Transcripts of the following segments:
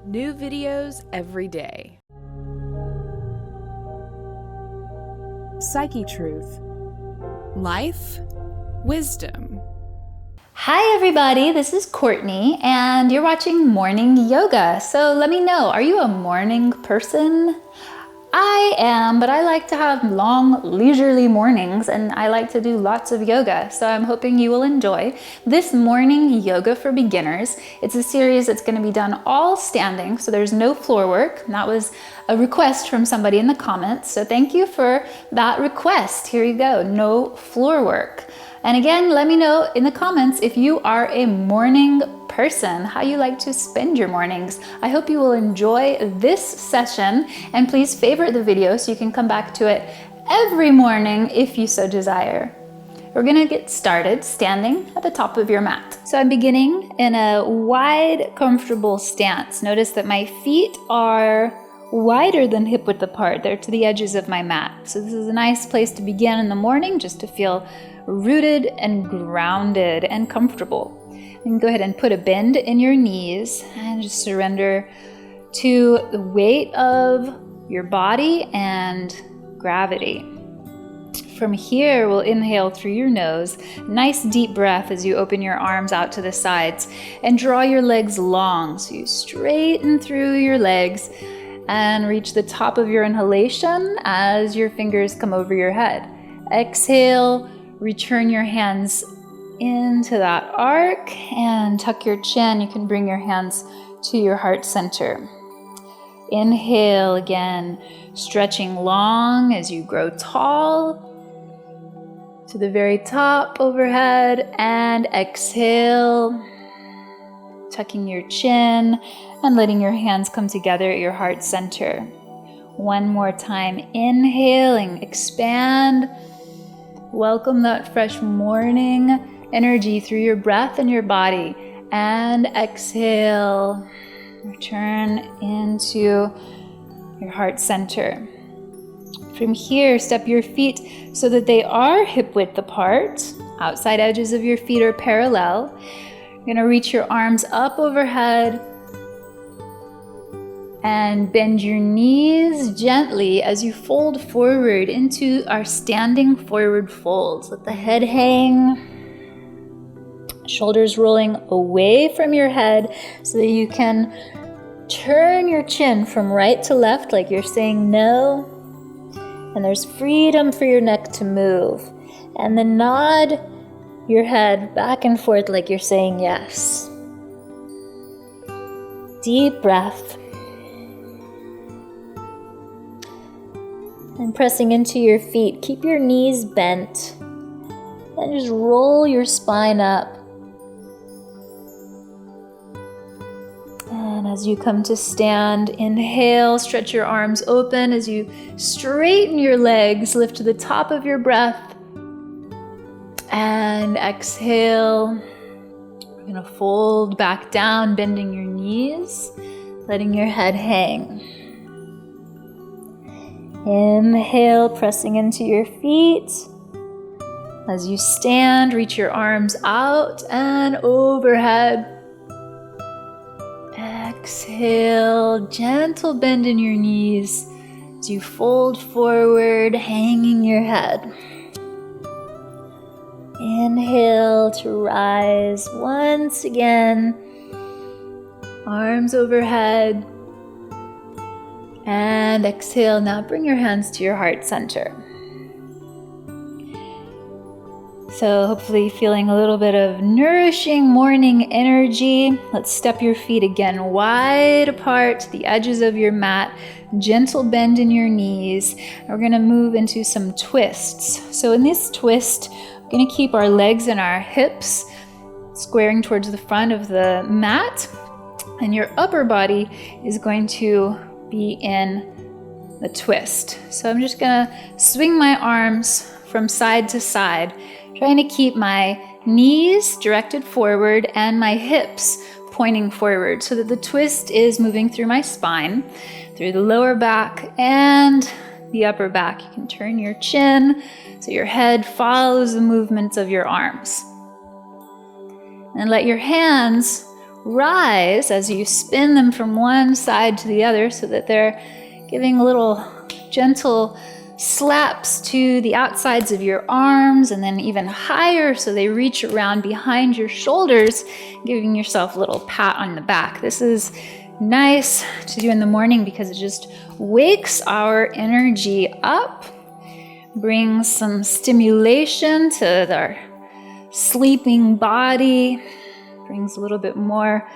New videos every day. PsycheTruth. Life, wisdom. Hi everybody, this is Courtney and you're watching morning yoga. So let me know, are you a morning person? I am, but I like to have long, leisurely mornings and I like to do lots of yoga. So I'm hoping you will enjoy this morning yoga for beginners. It's a series that's going to be done all standing, so there's no floor work. And that was a request from somebody in the comments. So thank you for that request. Here you go, no floor work. And again, let me know in the comments if you are a morning person, how you like to spend your mornings. I hope you will enjoy this session and please favorite the video so you can come back to it every morning if you so desire. We're gonna get started standing at the top of your mat. So I'm beginning in a wide, comfortable stance. Notice that my feet are wider than hip width apart. They're to the edges of my mat. So this is a nice place to begin in the morning, just to feel rooted and grounded and comfortable. You can go ahead and put a bend in your knees and just surrender to the weight of your body and gravity. From here, we'll inhale through your nose. Nice deep breath as you open your arms out to the sides and draw your legs long. So you straighten through your legs and reach the top of your inhalation as your fingers come over your head. Exhale, return your hands into that arc and tuck your chin. You can bring your hands to your heart center. Inhale again, stretching long as you grow tall to the very top overhead, and exhale, tucking your chin and letting your hands come together at your heart center. One more time, inhaling, expand, welcome that fresh morning energy through your breath and your body, and exhale, return into your heart center. From here, step your feet so that they are hip width apart. Outside edges of your feet are parallel. You're going to reach your arms up overhead and bend your knees gently as you fold forward into our standing forward folds. Let the head hang, shoulders rolling away from your head so that you can turn your chin from right to left like you're saying no. And there's freedom for your neck to move. And then nod your head back and forth like you're saying yes. Deep breath. And pressing into your feet, keep your knees bent. And just roll your spine up. And as you come to stand, inhale, stretch your arms open as you straighten your legs, lift to the top of your breath. And exhale, we're gonna fold back down, bending your knees, letting your head hang. Inhale, pressing into your feet. As you stand, reach your arms out and overhead. Exhale, gentle bend in your knees as you fold forward, hanging your head. Inhale to rise once again, arms overhead. And exhale, now bring your hands to your heart center. So hopefully feeling a little bit of nourishing morning energy. Let's step your feet again wide apart to the edges of your mat. Gentle bend in your knees. We're going to move into some twists. So in this twist, we're going to keep our legs and our hips squaring towards the front of the mat. And your upper body is going to be in the twist. So I'm just going to swing my arms from side to side, trying to keep my knees directed forward and my hips pointing forward so that the twist is moving through my spine, through the lower back and the upper back. You can turn your chin so your head follows the movements of your arms. And let your hands rise as you spin them from one side to the other so that they're giving little gentle slaps to the outsides of your arms, and then even higher so they reach around behind your shoulders, giving yourself a little pat on the back. This is nice to do in the morning because it just wakes our energy up, brings some stimulation to our sleeping body, brings a little bit more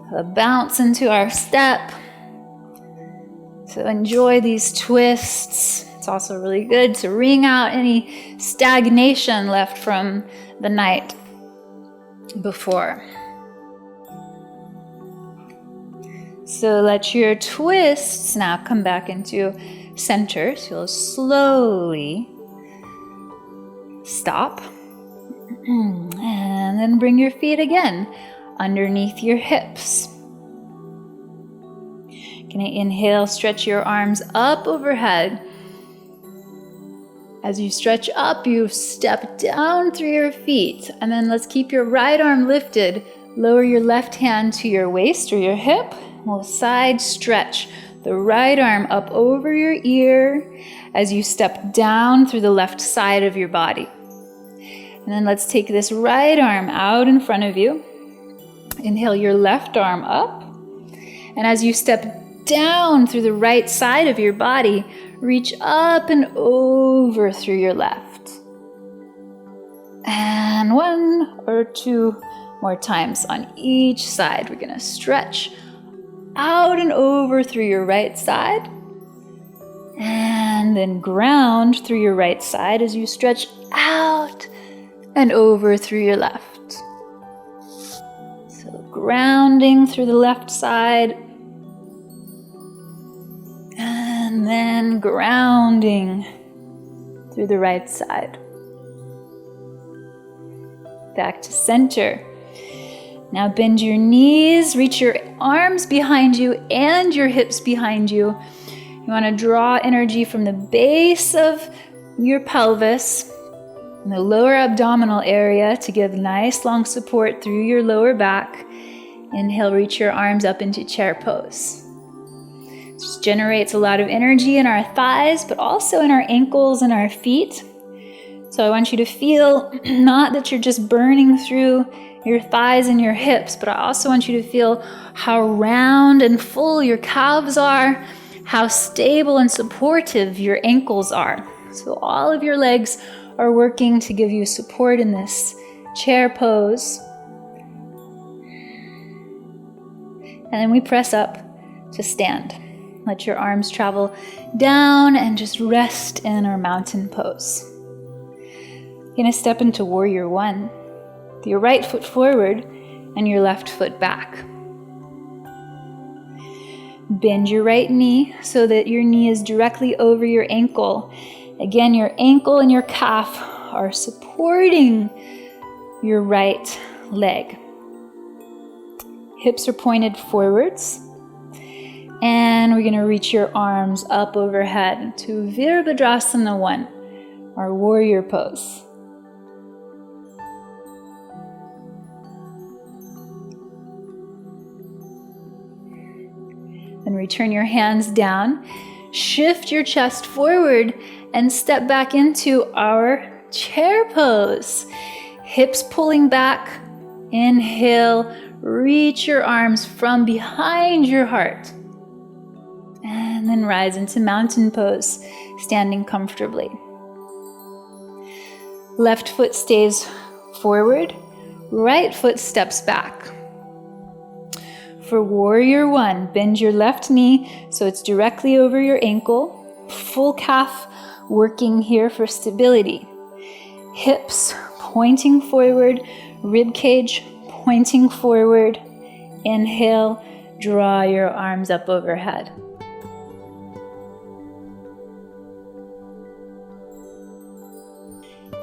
of a bounce into our step. So enjoy these twists. It's also really good to wring out any stagnation left from the night before. So let your twists now come back into center. So you'll slowly stop. And then bring your feet again underneath your hips. Gonna inhale, stretch your arms up overhead. As you stretch up, you step down through your feet. And then let's keep your right arm lifted. Lower your left hand to your waist or your hip. We'll side stretch the right arm up over your ear as you step down through the left side of your body. And then let's take this right arm out in front of you. Inhale your left arm up. And as you step down through the right side of your body, reach up and over through your left. And one or two more times on each side. We're gonna stretch out and over through your right side. And then ground through your right side as you stretch out and over through your left. So grounding through the left side, and then grounding through the right side. Back to center. Now bend your knees, reach your arms behind you and your hips behind you. You want to draw energy from the base of your pelvis, in the lower abdominal area, to give nice long support through your lower back. Inhale, reach your arms up into chair pose. This generates a lot of energy in our thighs, but also in our ankles and our feet. So I want you to feel not that you're just burning through your thighs and your hips, but I also want you to feel how round and full your calves are, how stable and supportive your ankles are. So all of your legs are working to give you support in this chair pose. And then we press up to stand. Let your arms travel down and just rest in our mountain pose. You're gonna step into warrior one. With your right foot forward and your left foot back. Bend your right knee so that your knee is directly over your ankle. Again, your ankle and your calf are supporting your right leg. Hips are pointed forwards. And we're going to reach your arms up overhead to Virabhadrasana 1, our warrior pose. Then return your hands down, shift your chest forward, and step back into our chair pose. Hips pulling back. Inhale, reach your arms from behind your heart. And then rise into mountain pose, standing comfortably. Left foot stays forward, right foot steps back. For warrior one, bend your left knee so it's directly over your ankle. Full calf working here for stability. Hips pointing forward, rib cage pointing forward. Inhale, draw your arms up overhead.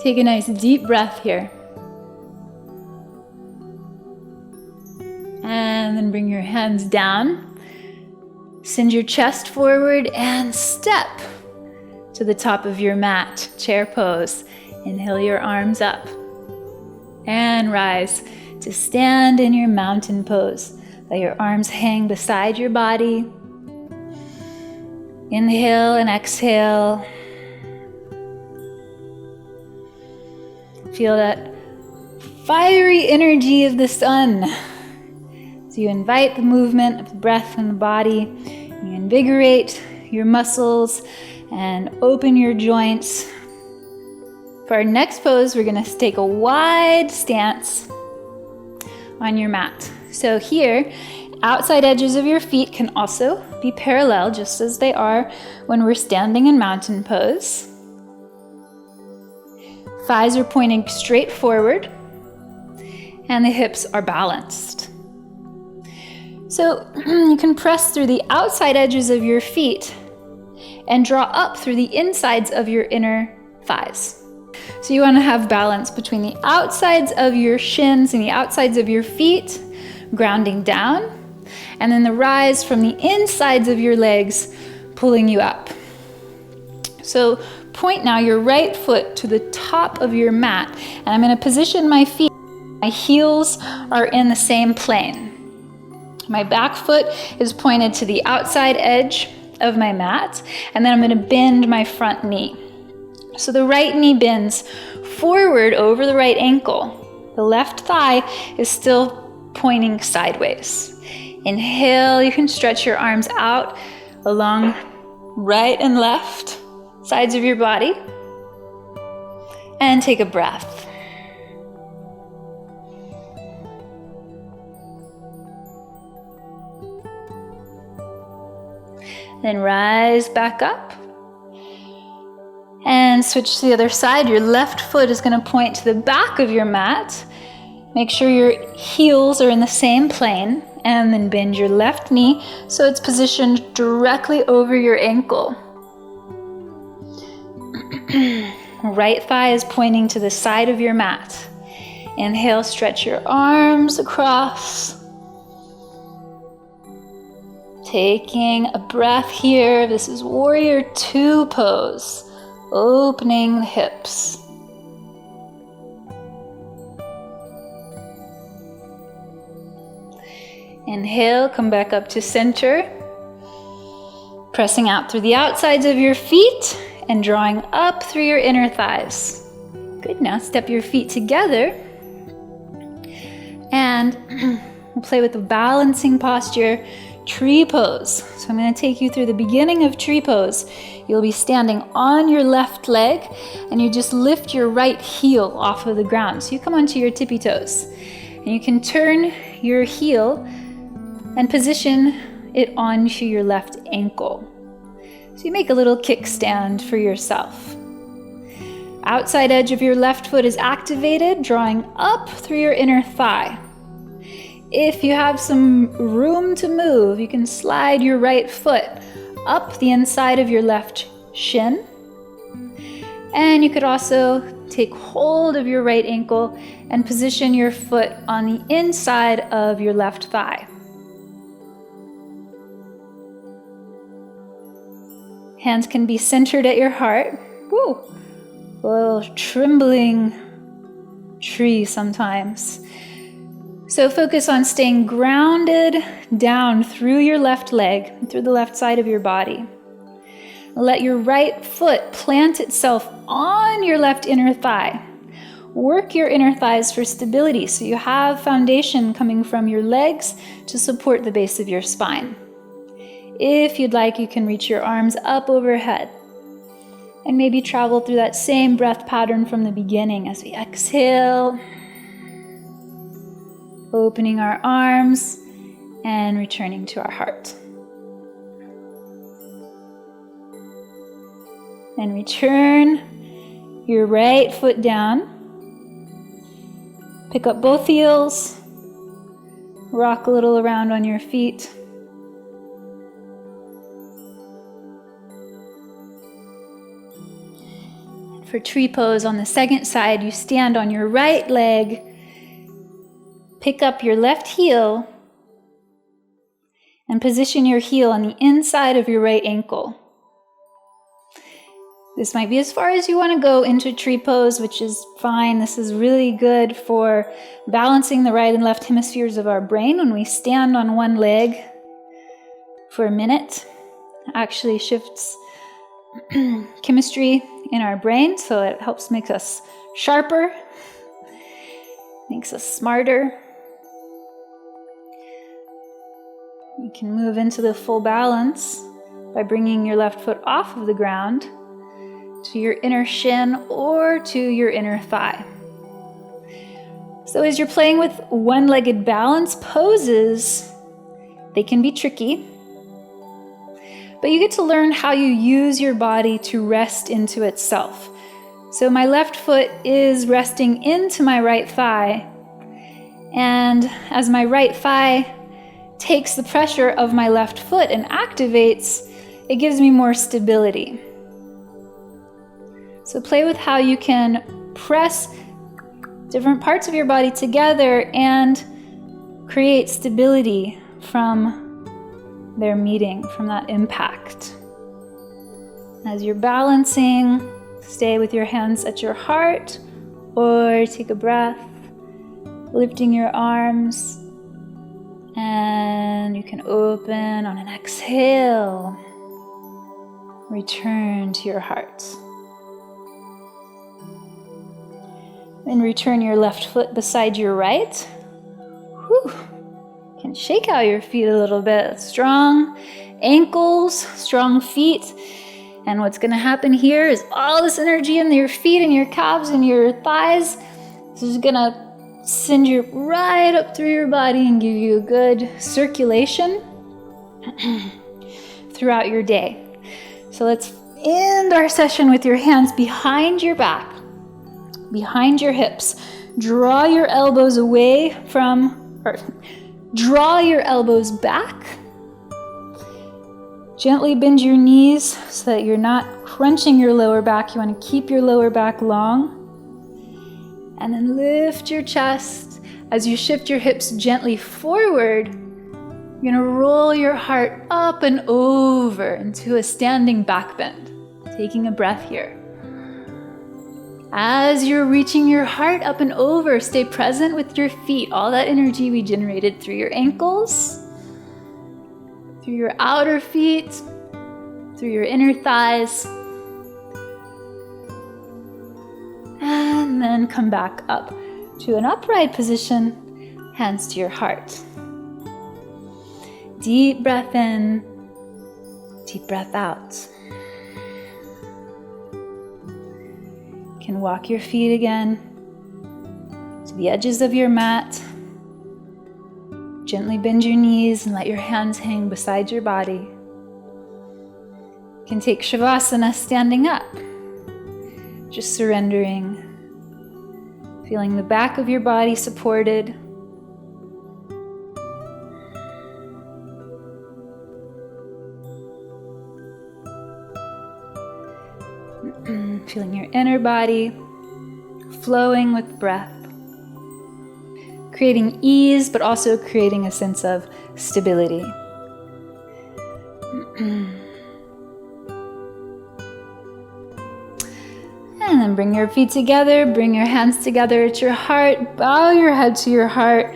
Take a nice deep breath here. And then bring your hands down. Send your chest forward and step to the top of your mat, chair pose. Inhale your arms up. And rise to stand in your mountain pose. Let your arms hang beside your body. Inhale and exhale. Feel that fiery energy of the sun. So you invite the movement of the breath in the body. You invigorate your muscles and open your joints. For our next pose, we're going to take a wide stance on your mat. So here, outside edges of your feet can also be parallel, just as they are when we're standing in mountain pose. Thighs are pointing straight forward, and the hips are balanced. So you can press through the outside edges of your feet and draw up through the insides of your inner thighs. So you want to have balance between the outsides of your shins and the outsides of your feet, grounding down, and then the rise from the insides of your legs, pulling you up. So point now your right foot to the top of your mat, and I'm going to position my feet. My heels are in the same plane. My back foot is pointed to the outside edge of my mat, and then I'm going to bend my front knee. So the right knee bends forward over the right ankle. The left thigh is still pointing sideways. Inhale, you can stretch your arms out along right and left sides of your body. And take a breath. Then rise back up and switch to the other side. Your left foot is going to point to the back of your mat. Make sure your heels are in the same plane, and then bend your left knee so it's positioned directly over your ankle. Right thigh is pointing to the side of your mat. Inhale, stretch your arms across. Taking a breath here. This is Warrior Two pose. Opening the hips. Inhale, come back up to center. Pressing out through the outsides of your feet and drawing up through your inner thighs. Good, now step your feet together. And we'll play with the balancing posture. Tree pose. So I'm going to take you through the beginning of tree pose. You'll be standing on your left leg and you just lift your right heel off of the ground. So you come onto your tippy toes and you can turn your heel and position it onto your left ankle. So you make a little kickstand for yourself. Outside edge of your left foot is activated, drawing up through your inner thigh. If you have some room to move, you can slide your right foot up the inside of your left shin. And you could also take hold of your right ankle and position your foot on the inside of your left thigh. Hands can be centered at your heart. Woo! A little trembling tree sometimes. So focus on staying grounded down through your left leg, and through the left side of your body. Let your right foot plant itself on your left inner thigh. Work your inner thighs for stability so you have foundation coming from your legs to support the base of your spine. If you'd like, you can reach your arms up overhead and maybe travel through that same breath pattern from the beginning as we exhale. Opening our arms and returning to our heart. And return your right foot down. Pick up both heels. Rock a little around on your feet. For tree pose on the second side, you stand on your right leg. Pick up your left heel and position your heel on the inside of your right ankle. This might be as far as you want to go into tree pose, which is fine. This is really good for balancing the right and left hemispheres of our brain. When we stand on one leg for a minute, it actually shifts chemistry in our brain, so it helps make us sharper, makes us smarter. You can move into the full balance by bringing your left foot off of the ground to your inner shin or to your inner thigh. So as you're playing with one-legged balance poses, they can be tricky, but you get to learn how you use your body to rest into itself. So my left foot is resting into my right thigh, and as my right thigh takes the pressure of my left foot and activates, it gives me more stability. So play with how you can press different parts of your body together and create stability from their meeting, from that impact. As you're balancing, stay with your hands at your heart or take a breath, lifting your arms, and you can open on an exhale. Return to your heart. Then return your left foot beside your right. Whew. You can shake out your feet a little bit. Strong ankles, strong feet. And what's going to happen here is all this energy in your feet and your calves and your thighs. This is going to send you right up through your body and give you a good circulation throughout your day. So let's end our session with your hands behind your back, behind your hips. Draw your elbows draw your elbows back. Gently bend your knees so that you're not crunching your lower back. You want to keep your lower back long. And then lift your chest. As you shift your hips gently forward, you're going to roll your heart up and over into a standing back bend. Taking a breath here. As you're reaching your heart up and over, stay present with your feet. All that energy we generated through your ankles, through your outer feet, through your inner thighs. And then come back up to an upright position, hands to your heart. Deep breath in, deep breath out. You can walk your feet again to the edges of your mat. Gently bend your knees and let your hands hang beside your body. You can take Shavasana standing up, just surrendering, feeling the back of your body supported. Feeling your inner body flowing with breath, creating ease, but also creating a sense of stability. And then bring your feet together, bring your hands together at your heart, bow your head to your heart,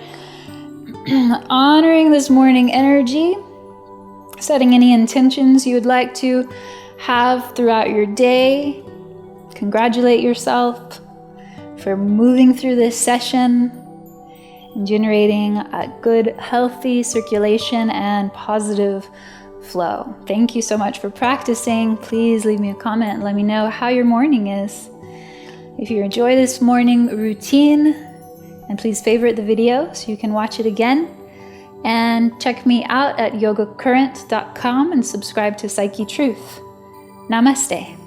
honoring this morning energy, setting any intentions you would like to have throughout your day. Congratulate yourself for moving through this session and generating a good, healthy circulation and positive flow. Thank you so much for practicing. Please leave me a comment and let me know how your morning is. If you enjoy this morning routine, and please favorite the video so you can watch it again. And check me out at yogacurrent.com and subscribe to PsycheTruth. Namaste.